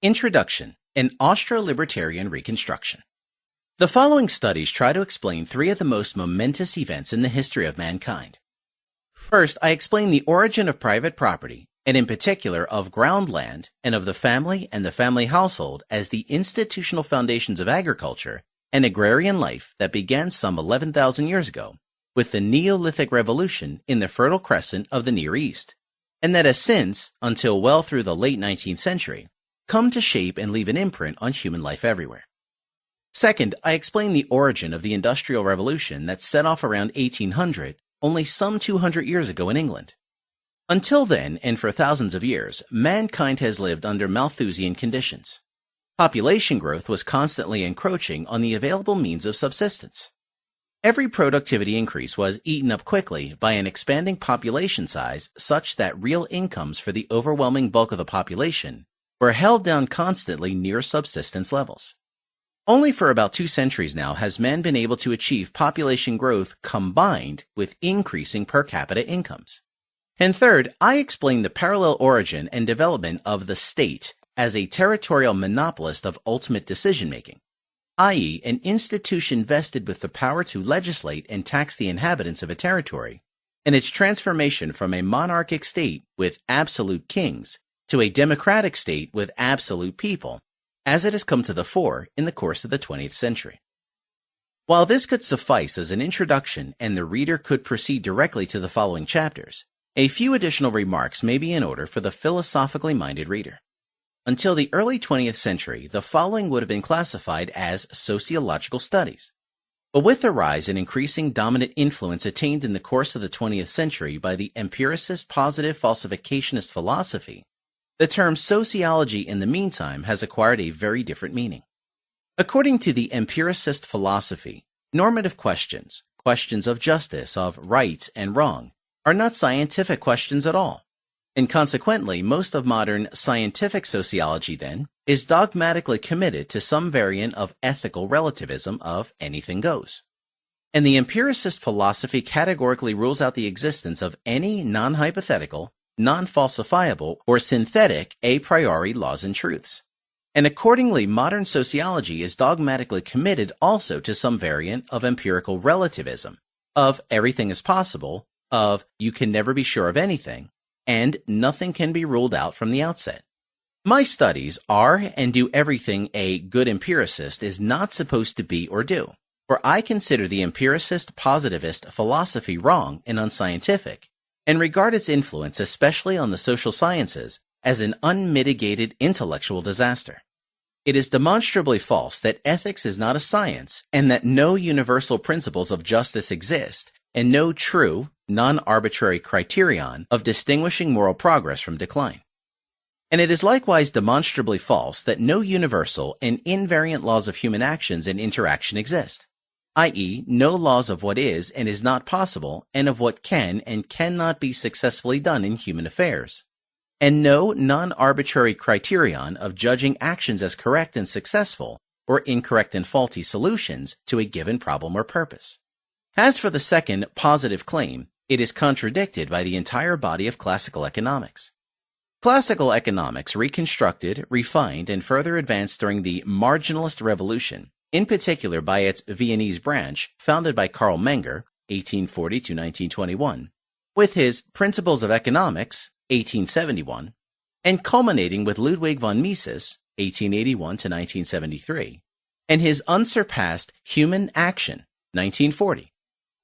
Introduction: An Austro-Libertarian Reconstruction. The following studies try to explain three of the most momentous events in the history of mankind. First, I explain the origin of private property, and in particular of ground land and of the family and the family household as the institutional foundations of agriculture and agrarian life that began some 11,000 years ago with the Neolithic Revolution in the Fertile Crescent of the Near East, and that has since, until well through the late 19th century, come to shape and leave an imprint on human life everywhere. Second, I explain the origin of the Industrial Revolution that set off around 1800, only some 200 years ago in England. Until then, and for thousands of years, mankind has lived under Malthusian conditions. Population growth was constantly encroaching on the available means of subsistence. Every productivity increase was eaten up quickly by an expanding population size such that real incomes for the overwhelming bulk of the population were held down constantly near subsistence levels. Only for about 2 centuries now has man been able to achieve population growth combined with increasing per capita incomes. And third, I explain the parallel origin and development of the state as a territorial monopolist of ultimate decision-making, i.e., an institution vested with the power to legislate and tax the inhabitants of a territory, and its transformation from a monarchic state with absolute kings to a democratic state with absolute people, as it has come to the fore in the course of the 20th century. While this could suffice as an introduction and the reader could proceed directly to the following chapters, a few additional remarks may be in order for the philosophically minded reader. Until the early 20th century, the following would have been classified as sociological studies. But with the rise and increasing dominant influence attained in the course of the 20th century by the empiricist positive falsificationist philosophy, the term sociology in the meantime has acquired a very different meaning. According to the empiricist philosophy, normative questions, questions of justice, of right and wrong, are not scientific questions at all. And consequently, most of modern scientific sociology, then, is dogmatically committed to some variant of ethical relativism of anything goes. And the empiricist philosophy categorically rules out the existence of any non-hypothetical, non-falsifiable, or synthetic a priori laws and truths. And accordingly, modern sociology is dogmatically committed also to some variant of empirical relativism, of everything is possible, of you can never be sure of anything, and nothing can be ruled out from the outset. My studies are and do everything a good empiricist is not supposed to be or do, for I consider the empiricist positivist philosophy wrong and unscientific, and regard its influence, especially on the social sciences, as an unmitigated intellectual disaster. It is demonstrably false that ethics is not a science, and that no universal principles of justice exist, and no true, non-arbitrary criterion of distinguishing moral progress from decline. And it is likewise demonstrably false that no universal and invariant laws of human actions and interaction exist, i.e., no laws of what is and is not possible and of what can and cannot be successfully done in human affairs, and no non-arbitrary criterion of judging actions as correct and successful or incorrect and faulty solutions to a given problem or purpose. As for the second positive claim, it is contradicted by the entire body of classical economics. Classical economics reconstructed, refined, and further advanced during the marginalist revolution, in particular by its Viennese branch, founded by Karl Menger, 1840 to 1921, with his Principles of Economics, 1871, and culminating with Ludwig von Mises, 1881 to 1973, and his unsurpassed Human Action, 1940,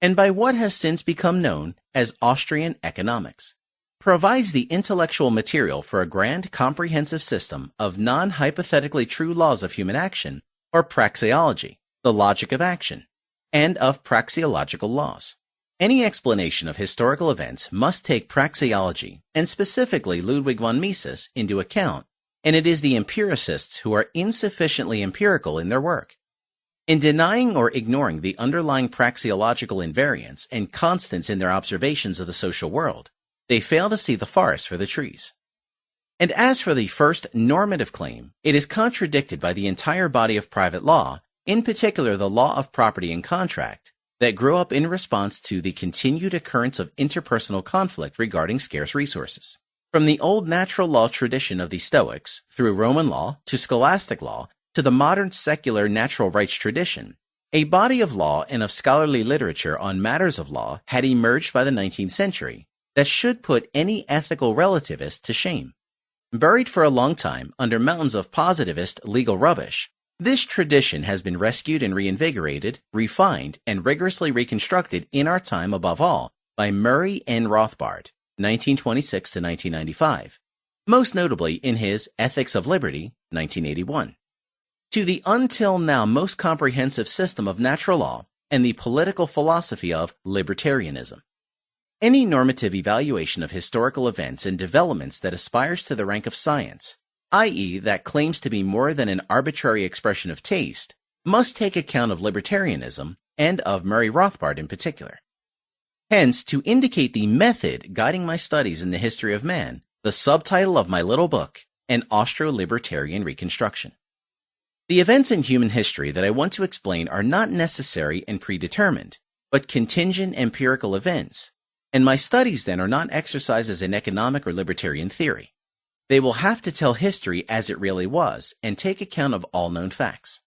and by what has since become known as Austrian economics, provides the intellectual material for a grand comprehensive system of non-hypothetically true laws of human action, or praxeology, the logic of action, and of praxeological laws. Any explanation of historical events must take praxeology, and specifically Ludwig von Mises, into account, and it is the empiricists who are insufficiently empirical in their work. In denying or ignoring the underlying praxeological invariants and constants in their observations of the social world, they fail to see the forest for the trees. And as for the first normative claim, it is contradicted by the entire body of private law, in particular the law of property and contract, that grew up in response to the continued occurrence of interpersonal conflict regarding scarce resources. From the old natural law tradition of the Stoics, through Roman law to scholastic law to the modern secular natural rights tradition, a body of law and of scholarly literature on matters of law had emerged by the 19th century that should put any ethical relativist to shame. Buried for a long time under mountains of positivist legal rubbish, this tradition has been rescued and reinvigorated, refined, and rigorously reconstructed in our time above all by Murray N. Rothbard, 1926 to 1995, most notably in his Ethics of Liberty, 1981. To the until now most comprehensive system of natural law and the political philosophy of libertarianism. Any normative evaluation of historical events and developments that aspires to the rank of science, i.e., that claims to be more than an arbitrary expression of taste, must take account of libertarianism and of Murray Rothbard in particular. Hence, to indicate the method guiding my studies in the history of man, the subtitle of my little book, An Austro-Libertarian Reconstruction. The events in human history that I want to explain are not necessary and predetermined, but contingent empirical events, and my studies then are not exercises in economic or libertarian theory. They will have to tell history as it really was and take account of all known facts.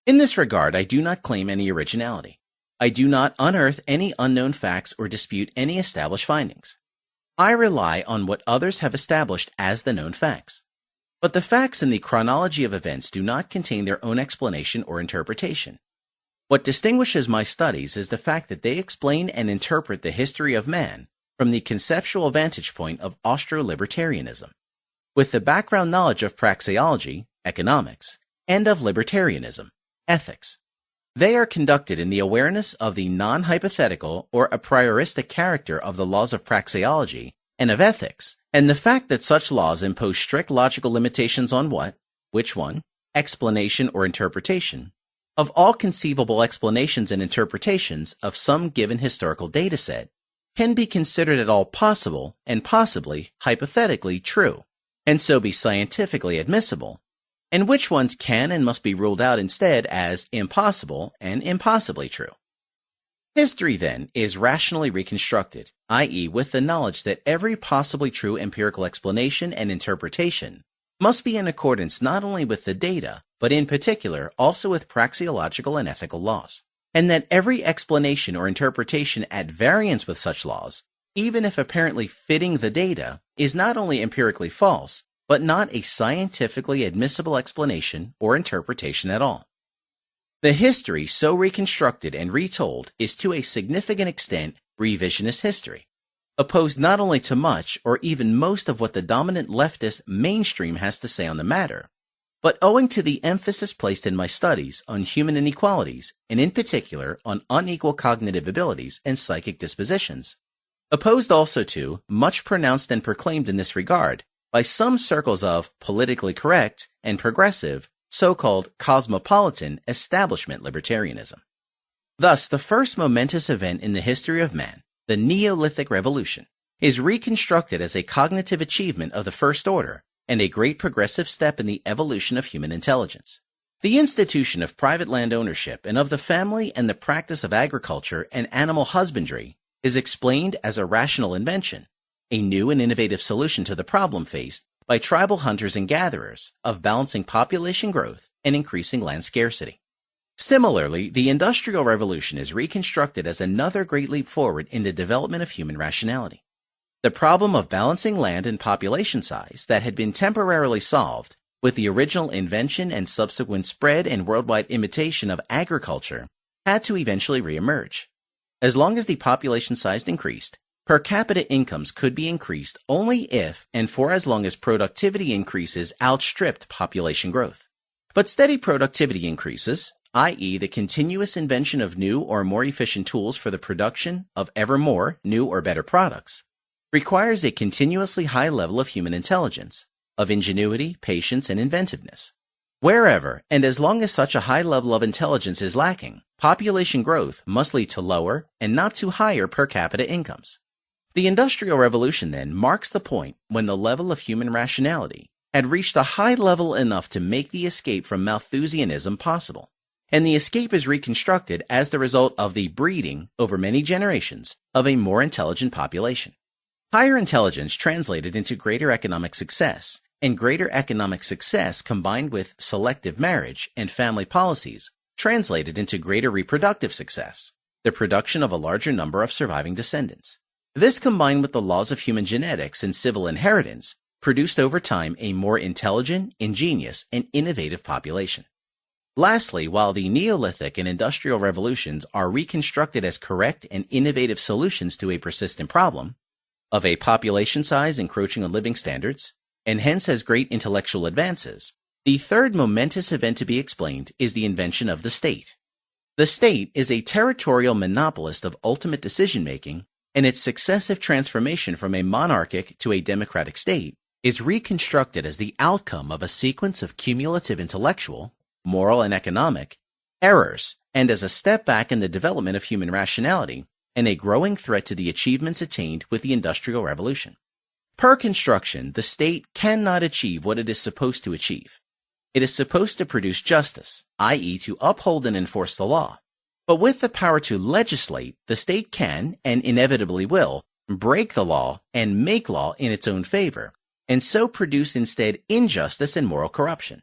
In this regard, I do not claim any originality. I do not unearth any unknown facts or dispute any established findings. I rely on what others have established as the known facts. But the facts in the chronology of events do not contain their own explanation or interpretation. What distinguishes my studies is the fact that they explain and interpret the history of man from the conceptual vantage point of austro-libertarianism, with the background knowledge of praxeology, economics, and of libertarianism, ethics. They are conducted in the awareness of the non-hypothetical or a prioristic character of the laws of praxeology and of ethics, and the fact that such laws impose strict logical limitations on what, which one, explanation or interpretation, of all conceivable explanations and interpretations of some given historical dataset, can be considered at all possible and possibly, hypothetically, true, and so be scientifically admissible, and which ones can and must be ruled out instead as impossible and impossibly true. History, then, is rationally reconstructed, i.e., with the knowledge that every possibly true empirical explanation and interpretation must be in accordance not only with the data, but in particular also with praxeological and ethical laws, and that every explanation or interpretation at variance with such laws, even if apparently fitting the data, is not only empirically false, but not a scientifically admissible explanation or interpretation at all. The history so reconstructed and retold is to a significant extent revisionist history, opposed not only to much or even most of what the dominant leftist mainstream has to say on the matter, but owing to the emphasis placed in my studies on human inequalities, and in particular on unequal cognitive abilities and psychic dispositions, opposed also to, much pronounced and proclaimed in this regard, by some circles of politically correct and progressive, so-called cosmopolitan establishment libertarianism. Thus, the first momentous event in the history of man, the Neolithic Revolution, is reconstructed as a cognitive achievement of the first order and a great progressive step in the evolution of human intelligence. The institution of private land ownership and of the family and the practice of agriculture and animal husbandry is explained as a rational invention, a new and innovative solution to the problem faced by tribal hunters and gatherers of balancing population growth and increasing land scarcity. Similarly, the Industrial Revolution is reconstructed as another great leap forward in the development of human rationality. The problem of balancing land and population size that had been temporarily solved with the original invention and subsequent spread and worldwide imitation of agriculture had to eventually reemerge. As long as the population size increased, per capita incomes could be increased only if and for as long as productivity increases outstripped population growth. But steady productivity increases, i.e. the continuous invention of new or more efficient tools for the production of ever more new or better products, requires a continuously high level of human intelligence, of ingenuity, patience, and inventiveness. Wherever and as long as such a high level of intelligence is lacking, population growth must lead to lower and not to higher per capita incomes. The Industrial Revolution, then, marks the point when the level of human rationality had reached a high level enough to make the escape from Malthusianism possible, and the escape is reconstructed as the result of the breeding, over many generations, of a more intelligent population. Higher intelligence translated into greater economic success, and greater economic success combined with selective marriage and family policies translated into greater reproductive success, the production of a larger number of surviving descendants. This combined with the laws of human genetics and civil inheritance produced over time a more intelligent, ingenious, and innovative population. Lastly, while the Neolithic and Industrial revolutions are reconstructed as correct and innovative solutions to a persistent problem of a population size encroaching on living standards, and hence has great intellectual advances, the third momentous event to be explained is the invention of the state. The state is a territorial monopolist of ultimate decision-making, and its successive transformation from a monarchic to a democratic state is reconstructed as the outcome of a sequence of cumulative intellectual, moral, and economic errors, and as a step back in the development of human rationality and a growing threat to the achievements attained with the Industrial Revolution. Per construction, the state cannot achieve what it is supposed to achieve. It is supposed to produce justice, i.e., to uphold and enforce the law. But with the power to legislate, the state can, and inevitably will, break the law and make law in its own favor, and so produce instead injustice and moral corruption.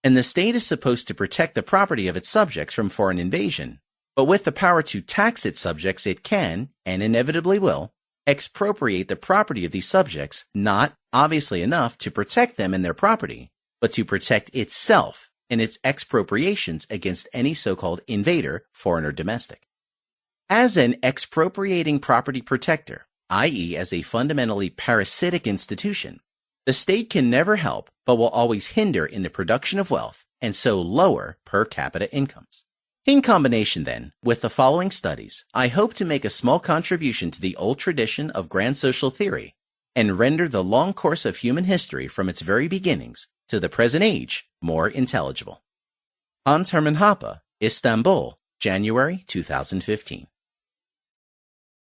And the state is supposed to protect the property of its subjects from foreign invasion, but with the power to tax its subjects, it can, and inevitably will, expropriate the property of these subjects, not, obviously enough, to protect them and their property, but to protect itself and its expropriations against any so-called invader, foreign or domestic. As an expropriating property protector, i.e. as a fundamentally parasitic institution, the state can never help but will always hinder in the production of wealth and so lower per capita incomes. In combination, then, with the following studies, I hope to make a small contribution to the old tradition of grand social theory and render the long course of human history from its very beginnings to the present age more intelligible. Hans-Hermann Hoppe, Istanbul, January 2015.